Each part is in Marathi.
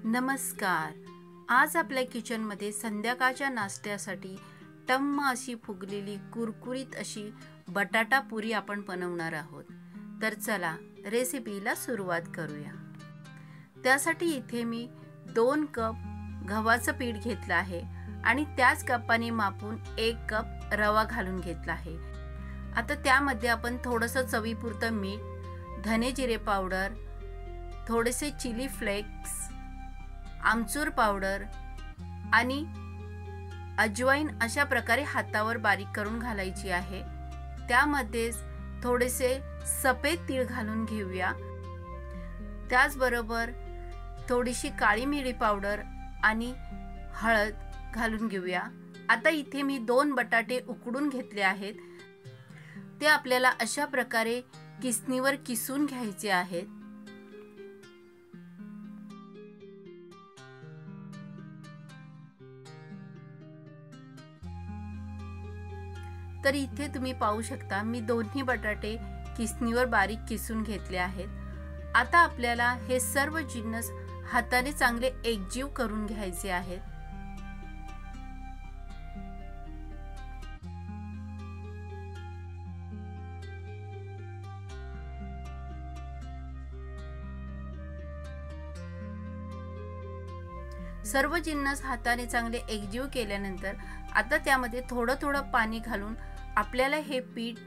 नमस्कार। आज आपल्या किचनमध्ये संध्याकाळच्या नाश्त्यासाठी टम्म अशी फुगलेली कुरकुरीत अशी बटाटा पुरी आपण बनवणार आहोत। तर चला रेसिपीला सुरुवात करूया। त्यासाठी इथे मी 2 कप गव्हाचं पीठ घेतलं आहे आणि त्याच कपाने मापून 1 कप रवा घालून घेतला आहे। आता त्यामध्ये आपण थोडंसं चवीपुरतं मीठ, धने जिरे पावडर, थोडेसे चिली फ्लेक्स, आमचूर पावडर आणि अजवाईन अशा प्रकारे हातावर बारीक करून घालायची आहे। त्यामध्ये थोडेसे सफेद तीळ घालून घेऊया। त्याचबरोबर थोडीशी काळी मिरी पावडर आणि हळद घालून घेऊया। आता इथे मी 2 बटाटे उकडून घेतले आहेत। ते आपल्याला अशा प्रकारे किसणीवर किसून घ्यायचे आहेत। तर इथे तुम्ही पाहू शकता मी दोन्ही बटाटे किसणीवर बारीक किसून घेतले आहेत। आता आपल्याला हे सर्व जिन्नस हाताने चांगले एकजीव करून घ्यायचे आहेत। सर्व जिन्नस हाताने चांगले एकजीव केल्यानंतर आता त्यामध्ये थोडं थोडं पाणी घालून आपल्याला हे पीठ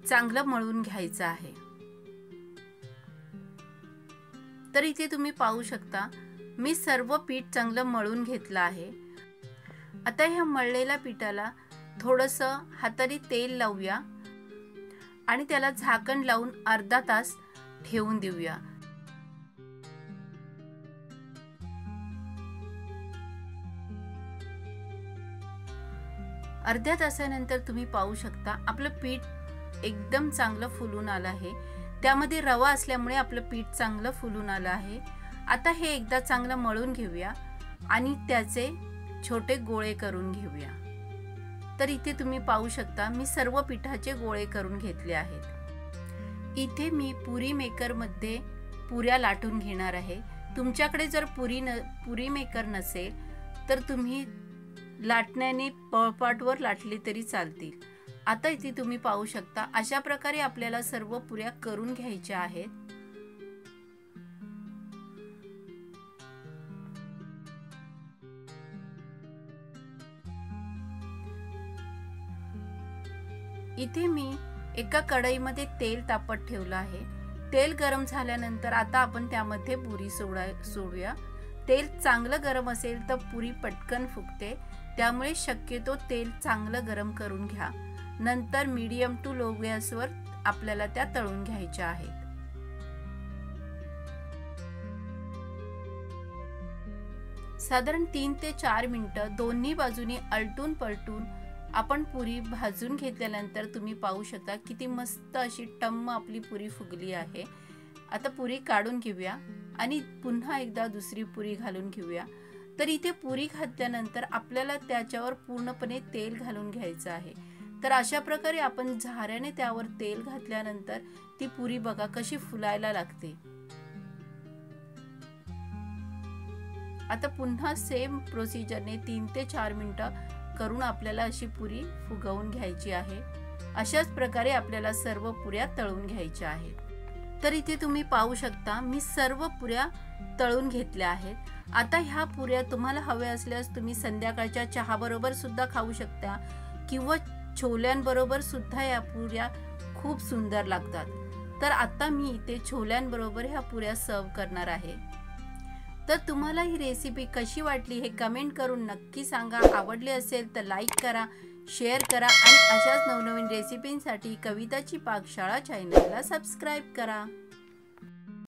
चांगलं मळून घ्यायचं आहे। तर इथे तुम्ही पाहू शकता मी सर्व पीठ चांगलं मळून घेतलं आहे। आता ह्या मळलेल्या पिठाला थोडंसं हाताने तेल लावूया आणि त्याला झाकण लावून अर्धा तास ठेवून देऊया। अर्ध्या तासानंतर तुम्ही पाहू शकता आपलं पीठ एकदम चांगलं फुलून आलं आहे। त्यामध्ये रवा असल्यामुळे आपलं पीठ चांगलं फुलून आलं आहे। आता हे एकदा चांगलं मळून घेऊया आणि त्याचे छोटे गोळे करून घेऊया। तर इथे तुम्ही पाहू शकता मी सर्व पिठाचे गोळे करून घेतले आहेत। इथे मी पुरी मेकर मध्ये पुऱ्या लाटून घेणार आहे। तुमच्याकडे जर पुरी मेकर नसेल तर तुम्ही लाटण्याने पळपाटवर लाटली तरी चालतील। आता इथे तुम्ही पाहू शकता अशा प्रकारे आपल्याला सर्व पुऱ्या करून घ्यायच्या आहेत। इथे मी एका कढईमध्ये तेल तापत ठेवलं आहे। तेल गरम झाल्यानंतर आता आपण त्यामध्ये पुरी सोडूया। तेल चांगलं गरम असेल तर पुरी पटकन फुगते, त्यामुळे शक्यतो तेल चांगलं गरम करून घ्या। नंतर मीडियम टू लो गॅसवर आपल्याला त्या तळून घ्यायच्या आहेत। साधारण 3 ते 4 मिनिटं दोन्ही बाजूने आलटून पलटून आपण पुरी भाजून घेतल्यानंतर तुम्ही पाहू शकता किती मस्त अशी टम्म आपली पुरी फुगली आहे। आता पुरी काढून घेऊया आणि पुन्हा एकदा दुसरी पुरी घालून घेऊया। तर इथे पुरी घातल्यानंतर आपल्याला त्याच्यावर पूर्णपणे तेल घालून घ्यायचं आहे। तर अशा प्रकारे आपण झाऱ्याने त्यावर तेल घातल्यानंतर ती पुरी बघा कशी फुलायला लागते। आता पुन्हा सेम प्रोसिजरने 3 ते 4 मिनिटं करून आपल्याला अशी पुरी फुगवून घ्यायची आहे। अशाच प्रकारे आपल्याला सर्व पुऱ्या तळून घ्यायच्या आहेत। तर इथे तुम्ही पाहू शकता मी सर्व पुऱ्या तळून घेतल्या आहेत। आता ह्या पुऱ्या तुम्हाला हव्या असल्यास तुम्ही संध्याकाळच्या चहा बरोबर सुद्धा खाऊ शकता किंवा छोल्यांबरोबर सुद्धा या पुऱ्या खूप सुंदर लागतात। तर आता मी इथे छोल्यांबरोबर ह्या पुऱ्या सर्व करणार आहे। तर तुम्हाला ही रेसिपी कशी वाटली हे कमेंट करून नक्की सांगा। आवडली असेल तर लाईक करा, शेअर करा आणि अशाच नवनवीन रेसिपींसाठी कविताची पाकशाळा चॅनलला सबस्क्राइब करा।